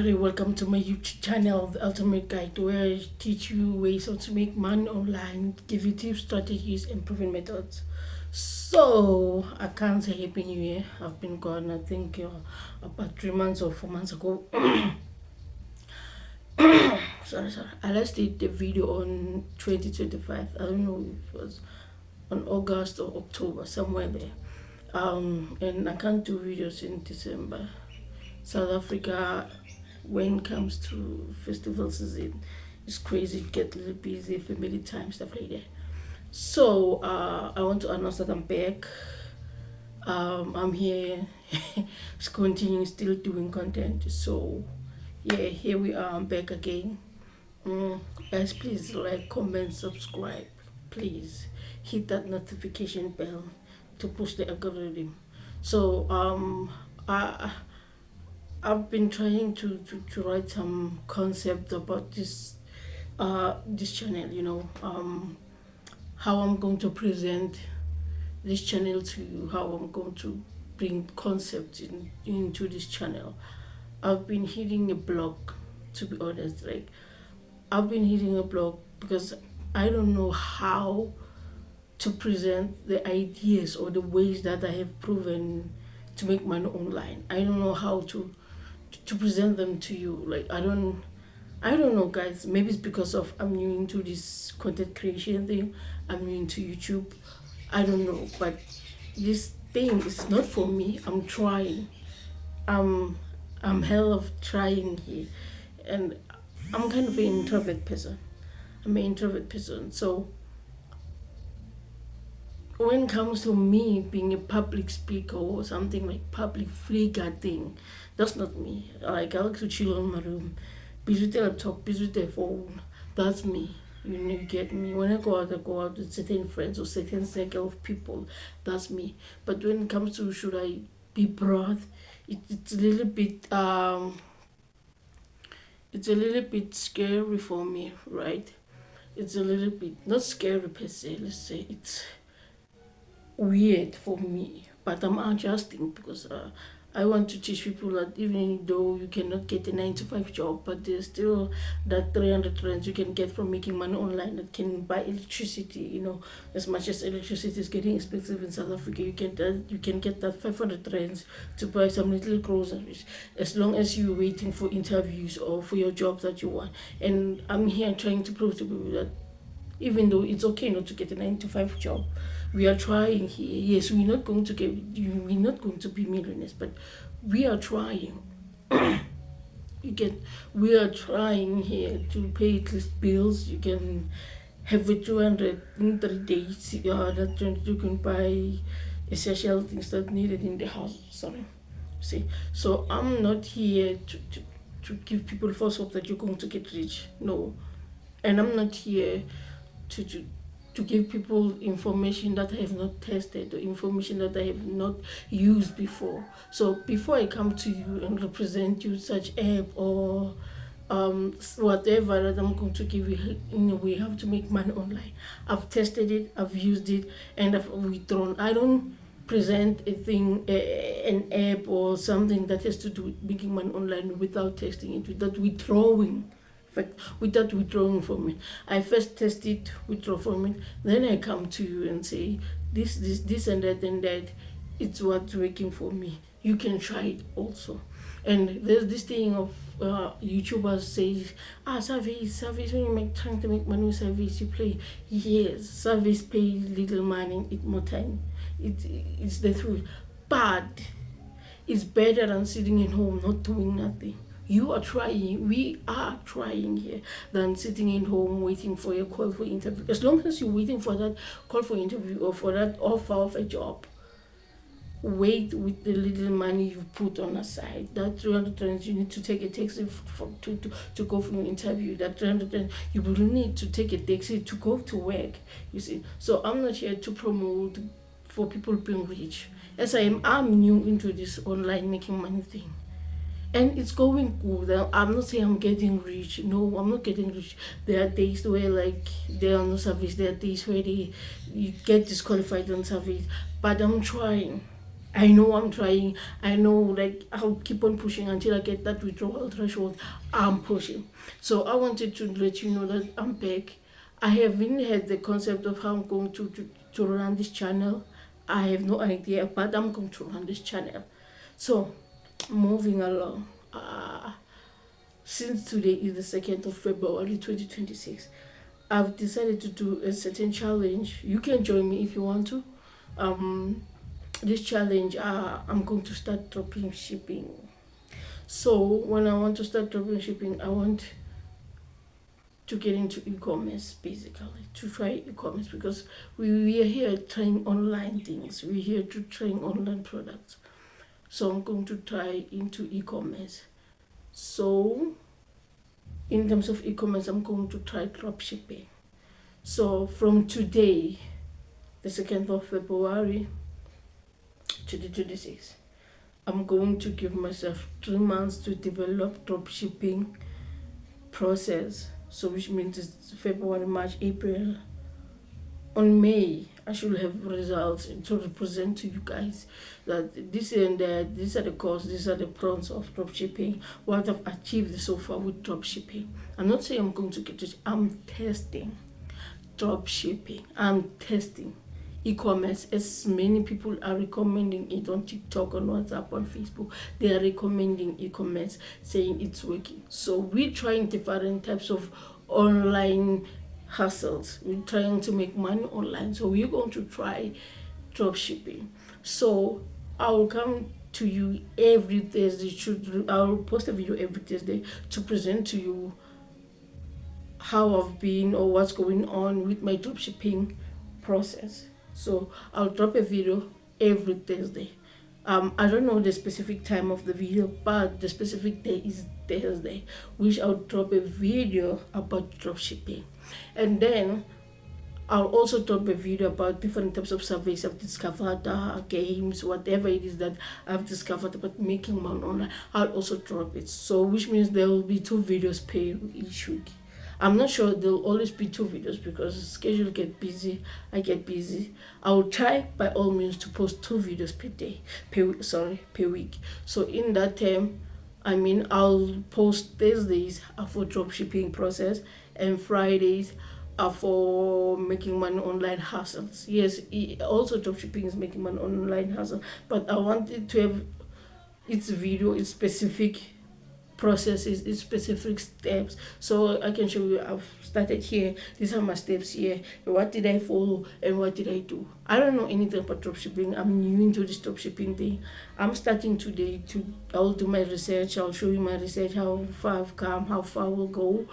everybody, welcome to my YouTube channel, The Ultimate Guide, where I teach you ways how to make money online, give you tips, strategies, and proven methods. So, I can't say Happy New Year. I've been gone, I think, about 3 months or 4 months ago. Sorry. I last did the video on 2025. I don't know if it was on August or October, somewhere there. And I can't do videos in December. South Africa, when it comes to festival season, it's crazy. Get a little busy, family time, stuff like that. So I want to announce that I'm back. I'm here, continuing still doing content. So yeah, here we are. I'm back again. Guys, please like, comment, subscribe. Please hit that notification bell to push the algorithm. So I I've been trying to write some concept about this channel, how I'm going to present this channel to you, how I'm going to bring concepts into this channel. I've been hitting a block, to be honest. Like, I've been hitting a block because I don't know how to present the ideas or the ways that I have proven to make money online. I don't know how to present them to you. Like, I don't know, guys. Maybe it's because of I'm new into this content creation thing. I'm new into YouTube. I don't know, but this thing is not for me. I'm trying. I'm I'm hell of trying here, and I'm kind of an introvert person. I'm an introvert person, so when it comes to me being a public speaker or something like public figure thing, that's not me. Like, I like to chill on my room, busy with the laptop, busy with the phone. That's me. You get me. When I go out with certain friends or certain circle of people. That's me. But when it comes to should I be broad, it's a little bit scary for me, right? It's a little bit not scary per se. Let's say it's weird for me, but I'm adjusting because I want to teach people that even though you cannot get a 9 to 5 job, but there's still that 300 rands you can get from making money online that can buy electricity. As much as electricity is getting expensive in South Africa, you can get that 500 rands to buy some little groceries, as long as you're waiting for interviews or for your job that you want. And I'm here trying to prove to people that even though it's okay not to get a 9 to 5 job, we are trying here. Yes, we're not going to be millionaires, but we are trying. You get We are trying here to pay at least bills. You can have a 200 in 3 days. That you can buy essential things that needed in the house. Sorry. See, so I'm not here to give people false hope that you're going to get rich. No, and I'm not here to to to give people information that I have not tested or information that I have not used before. So before I come to you and represent you such app or whatever that I'm going to give you in a way how to make money online, I've tested it, I've used it, and I've withdrawn. I don't present an app or something that has to do with making money online without testing it, without withdrawing. In fact, without withdrawing from it, I first test it, withdraw from it, then I come to you and say this and that. It's what's working for me. You can try it also. And there's this thing of YouTubers say, service, when you trying to make money with service, you play. Yes, service pay little money, it more time. It's the truth. But it's better than sitting at home not doing nothing. You are trying, we are trying here, than sitting at home waiting for your call for interview. As long as you're waiting for that call for interview or for that offer of a job, wait with the little money you put on aside. That 300 rands, you need to take a taxi to go for an interview. That 300 rands, you will need to take a taxi to go to work. You see, so I'm not here to promote for people being rich. As I'm new into this online making money thing, and it's going good. I'm not saying I'm getting rich. No, I'm not getting rich. There are days where, like, there are no service. There are days where you get disqualified on service. But I'm trying. I know I'm trying. I know, like, I'll keep on pushing until I get that withdrawal threshold. I'm pushing. So I wanted to let you know that I'm back. I haven't had the concept of how I'm going to run this channel. I have no idea, but I'm going to run this channel. So, moving along. Since today is the 2nd of February 2026, I've decided to do a certain challenge. You can join me if you want to. Um, this challenge, I'm going to start dropping shipping. So when I want to start dropping shipping, I want to get into e-commerce, basically to try e-commerce, because we are here trying online things. We're here to trying online products. So I'm going to try into e-commerce. So in terms of e-commerce, I'm going to try drop shipping. So from today, the 2nd of February 2026, I'm going to give myself 3 months to develop drop shipping process. So which means it's February, March, April. On May, I should have results to represent to you guys that this and that, these are the costs, these are the pros of dropshipping, what I've achieved so far with dropshipping. I'm not saying I'm going to get it, I'm testing drop shipping. I'm testing e-commerce, as many people are recommending it on TikTok, on WhatsApp, on Facebook. They are recommending e-commerce, saying it's working. So we're trying different types of online hustles. We're trying to make money online. So we're going to try drop shipping. So I will come to you every Thursday. I'll post a video every Thursday to present to you how I've been or what's going on with my dropshipping process. So I'll drop a video every Thursday. I don't know the specific time of the video, but the specific day is Thursday, which I'll drop a video about dropshipping. And then I'll also drop a video about different types of surveys I've discovered, games, whatever it is that I've discovered about making money online. I'll also drop it. So, which means there will be 2 videos per each week. I'm not sure there'll always be 2 videos because the schedule get busy. I get busy. I will try by all means to post 2 videos per day, per week. So in that time, I mean, I'll post Thursdays for dropshipping process and Fridays for making money online hustles. Yes, also dropshipping is making money online hustle, but I wanted to have its video, its specific processes, its specific steps, so I can show you I've started here, these are my steps here, what did I follow and what did I do. I don't know anything about dropshipping. I'm new into this dropshipping thing. I'm starting today. I'll do my research, I'll show you my research, how far I've come, how far we'll go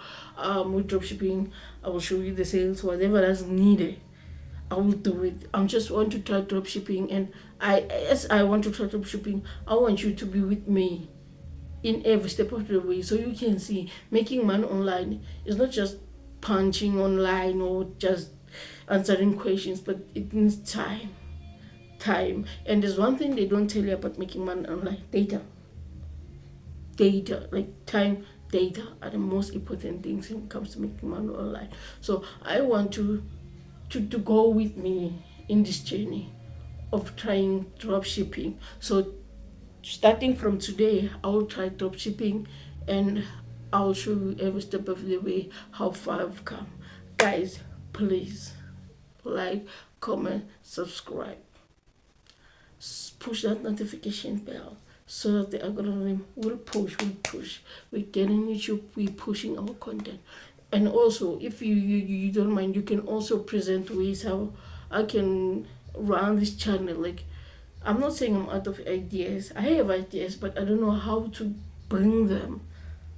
with dropshipping. I will show you the sales, whatever that's needed. I will do it. I just want to try dropshipping, and as I want to try dropshipping, I want you to be with me in every step of the way, so you can see making money online is not just punching online or just answering questions, but it needs time. And there's one thing they don't tell you about making money online: data, like time. Data are the most important things when it comes to making money online. So I want to go with me in this journey of trying drop shipping. So starting from today, I will try drop shipping, and I'll show you every step of the way how far I've come. Guys, please like, comment, subscribe, push that notification bell so that the algorithm will push. We're getting YouTube, we're pushing our content. And also, if you don't mind, you can also present ways how I can run this channel. Like, I'm not saying I'm out of ideas. I have ideas, but I don't know how to bring them.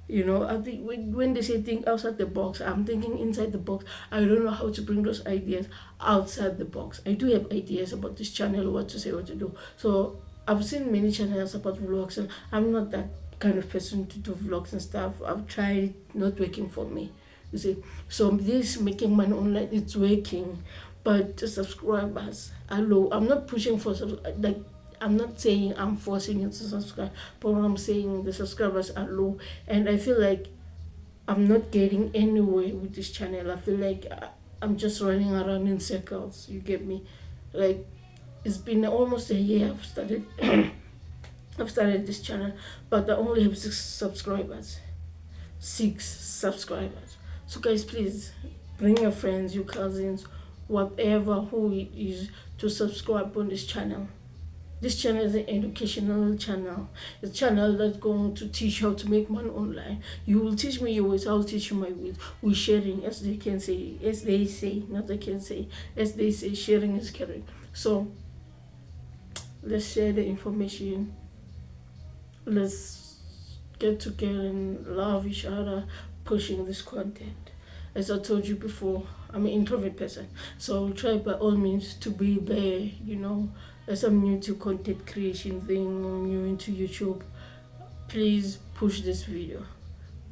I think when they say think outside the box, I'm thinking inside the box. I don't know how to bring those ideas outside the box. I do have ideas about this channel, what to say, what to do. So I've seen many channels about vlogs, and I'm not that kind of person to do vlogs and stuff. I've tried, not working for me. You see, so this making money online, it's working, but the subscribers are low. I'm not pushing for like, I'm not saying I'm forcing you to subscribe, but what I'm saying, the subscribers are low, and I feel like I'm not getting anywhere with this channel. I feel like I'm just running around in circles. You get me? Like, It's been almost a year I've started I've started this channel, but I only have 6 subscribers. 6 subscribers. So guys, please bring your friends, your cousins, whatever who it is, to subscribe on this channel. This channel is an educational channel. It's a channel that's going to teach how to make money online. You will teach me your ways, I'll teach you my ways. We're sharing, as they can say, as they say, not they can say, as they say, sharing is caring. So let's share the information. Let's get together and love each other, pushing this content. As I told you before, I'm an introvert person, so I'll try by all means to be there, as I'm new to content creation thing, I'm new into YouTube. Please push this video.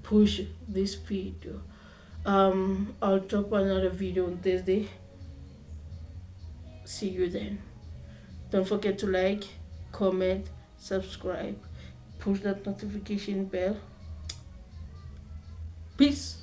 Push this video. I'll drop another video on Thursday. See you then. Don't forget to like, comment, subscribe, push that notification bell. Peace.